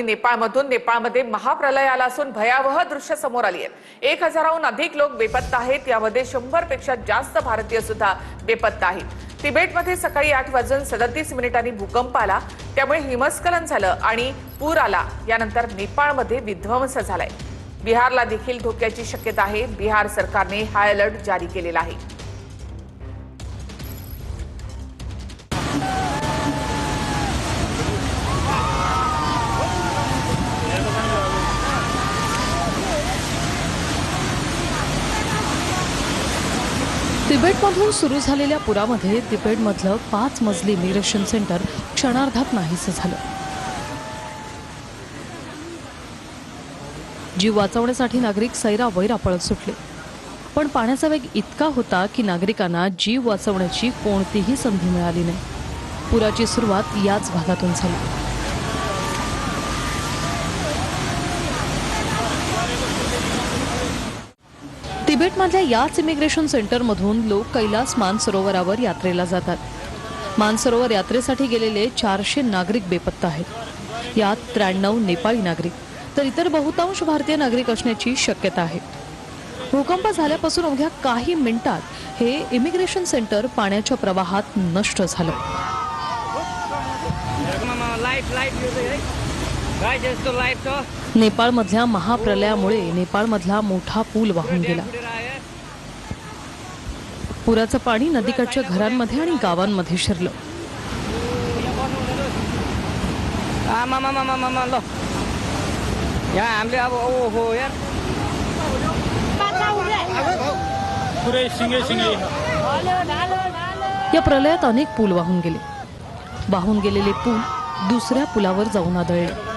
नेपाळमध्ये महाप्रलय आला असून भयावह दृश्य समोर आली आहेत। 1000हून अधिक लोक बेपत्ता आहेत। यामध्ये 100 पेक्षा जास्त भारतीय सुद्धा बेपत्ता आहेत। तिबेटमध्ये सकाळी 8:37 भूकंप आला, त्यामुळे हिमस्खलन झालं आणि पूर आला। यानंतर नेपाळमध्ये विध्वंस झालाय। बिहारला देखील धोक्याची शक्यता आहे। बिहार सरकारने हाय अलर्ट जारी केलेला आहे। तिबेटमधून सुरू झालेल्या पुरामध्ये तिबेटमधलं 5 मजली इमिग्रेशन सेंटर क्षणार्धात नाहीसं झालं। जीव वाचवण्यासाठी नागरिक सैरावैरा पळत सुटले, पण पाण्याचा वेग इतका होता की नागरिकांना जीव वाचवण्याची कोणतीही संधी मिळाली नाही। पुराची सुरुवात याच भागातून झाली। तिबेटमधल्या याच इमिग्रेशन सेंटरमधून लोक कैलास मानसरोवरावर यात्रेला जातात। मानसरोवर यात्रेसाठी गेलेले 400 नागरिक बेपत्ता आहेत। यात 93 नेपाळी नागरिक तर इतर बहुतांश भारतीय नागरिक असण्याची शक्यता आहे। भूकंप झाल्यापासून अवघ्या काही मिनिटात हे इमिग्रेशन सेंटर पाण्याच्या प्रवाहात नष्ट झालं। नेपाळमधल्या महाप्रलयामुळे नेपाळमधला मोठा पूल वाहून गेला। पुराचं पाणी नदीकाठच्या घरांमध्ये आणि गावांमध्ये शिरलं। या प्रलयात अनेक पूल वाहून गेले। वाहून गेलेले पूल दुसऱ्या पुलावर जाऊन आदळले।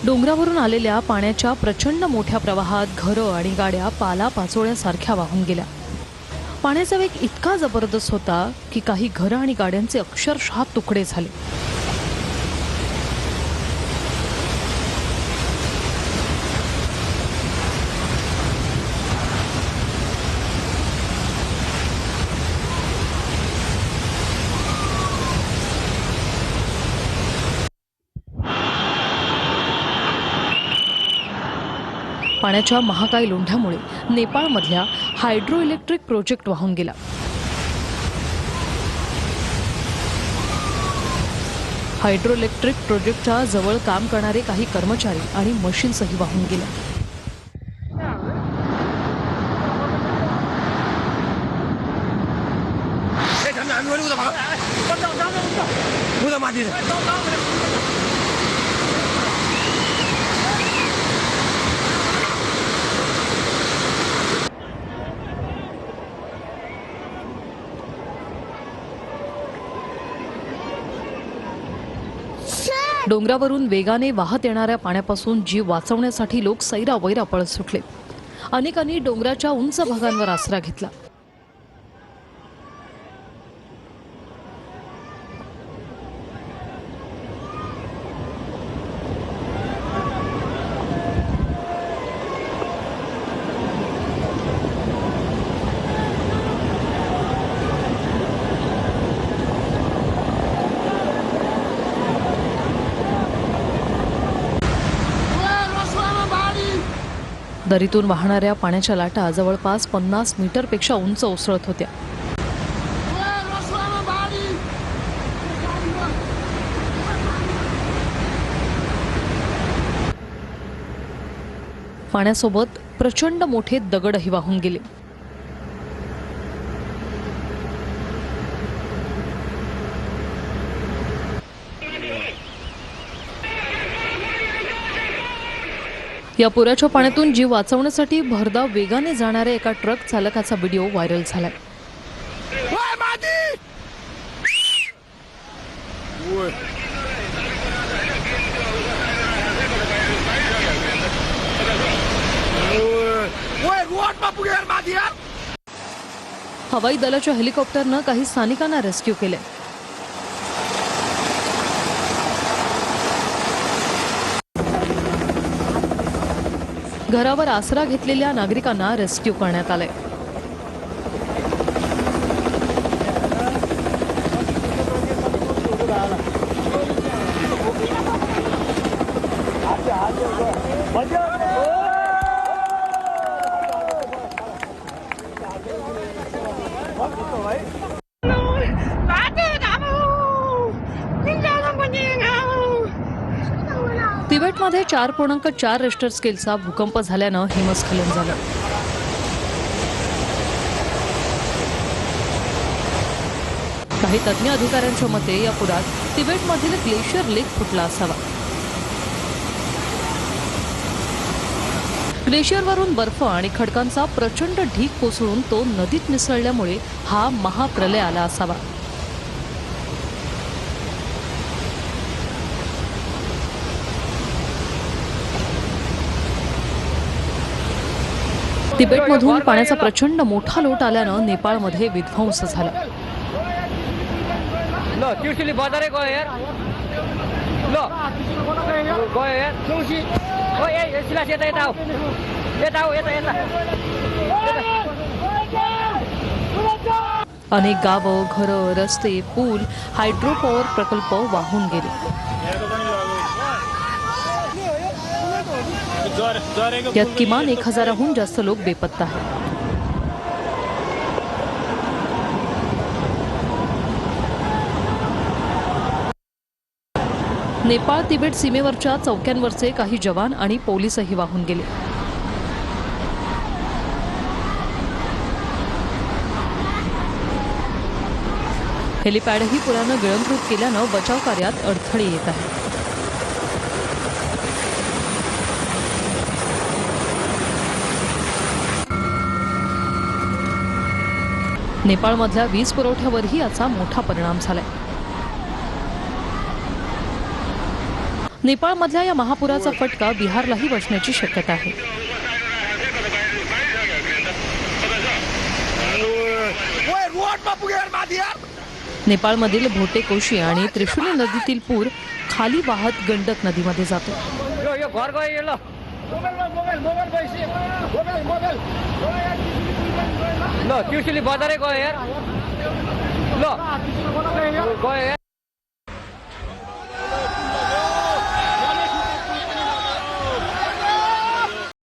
डोंगरावरून आलेल्या पाण्याच्या प्रचंड मोठ्या प्रवाहात घरं आणि गाड्या पालापाचोळ्यासारख्या वाहून गेल्या। पाण्याचा वेग इतका जबरदस्त होता की काही घरं आणि गाड्यांचे अक्षरशः तुकडे झाले। पाण्याच्या महाकाय लोंढ्यामुळे नेपाळमधल्या हायड्रो इलेक्ट्रिक प्रोजेक्ट वाहून गेला। हायड्रो इलेक्ट्रिक प्रोजेक्टच्या जवळ काम करणारे काही कर्मचारी आणि मशीन्सही वाहून गेल्या। डोंगरावरून वेगाने वाहत येणाऱ्या पाण्यापासून जीव वाचवण्यासाठी लोक सैरावैरा पळत सुटले। अनेकांनी डोंगराच्या उंच भागांवर आसरा घेतला। दरीतून वाहणाऱ्या पाण्याच्या लाटा जवळपास 50 मीटरपेक्षा उंच ओसळत होत्या। पाण्यासोबत प्रचंड मोठे दगडही वाहून गेले। या पुराच्या पाण्यातून जीव वाचवण्यासाठी भरधाव वेगाने जाणाऱ्या एका ट्रक चालकाचा व्हिडिओ व्हायरल झालाय। हवाई दलाच्या हेलिकॉप्टरनं काही स्थानिकांना रेस्क्यू केले। घरावर आसरा घेतलेल्या नागरिकांना रेस्क्यू करण्यात आले. तिबेटमध्ये 4.4 रिश्टर स्केलचा भूकंप झाल्यानं हिमस्खलन झालं. काही तज्ज्ञ अधिकाऱ्यांच्या मते या पुरात तिबेटमधील ग्लेशियर लेक फुटला असावा. ग्लेशियरवरून बर्फ आणि खडकांचा प्रचंड ढीग कोसळून तो नदीत मिसळल्यामुळे हा महाप्रलय आला असावा. तिबेटमधून पाण्याचा प्रचंड मोठा लोट आल्यानं नेपाळमध्ये विध्वंस झाला. अनेक गावं, घरं, रस्ते, पूल, हायड्रो पॉवर प्रकल्प वाहून गेले. यात किमान 1000हून जास्त लोक बेपत्ता आहेत. नेपाळ तिबेट सीमेवरच्या चौक्यांवरचे काही जवान आणि पोलीसही वाहून गेले. हेलिपॅडही पुरानं गिळंकृत केल्यानं बचाव कार्यात अडथळे येत आहेत. नेपाळमधल्या वीज पुरवठ्यावरही याचा मोठा परिणाम झालाय. नेपाळमधल्या या महापुराचा फटका बिहारलाही बसण्याची शक्यता आहे. नेपाळमधील भोटेकोशी आणि त्रिशूली नदीतील पूर खाली वाहत गंडक नदीमध्ये जातो. ल त्रिशुली बजारै गयो यार ल गयो यार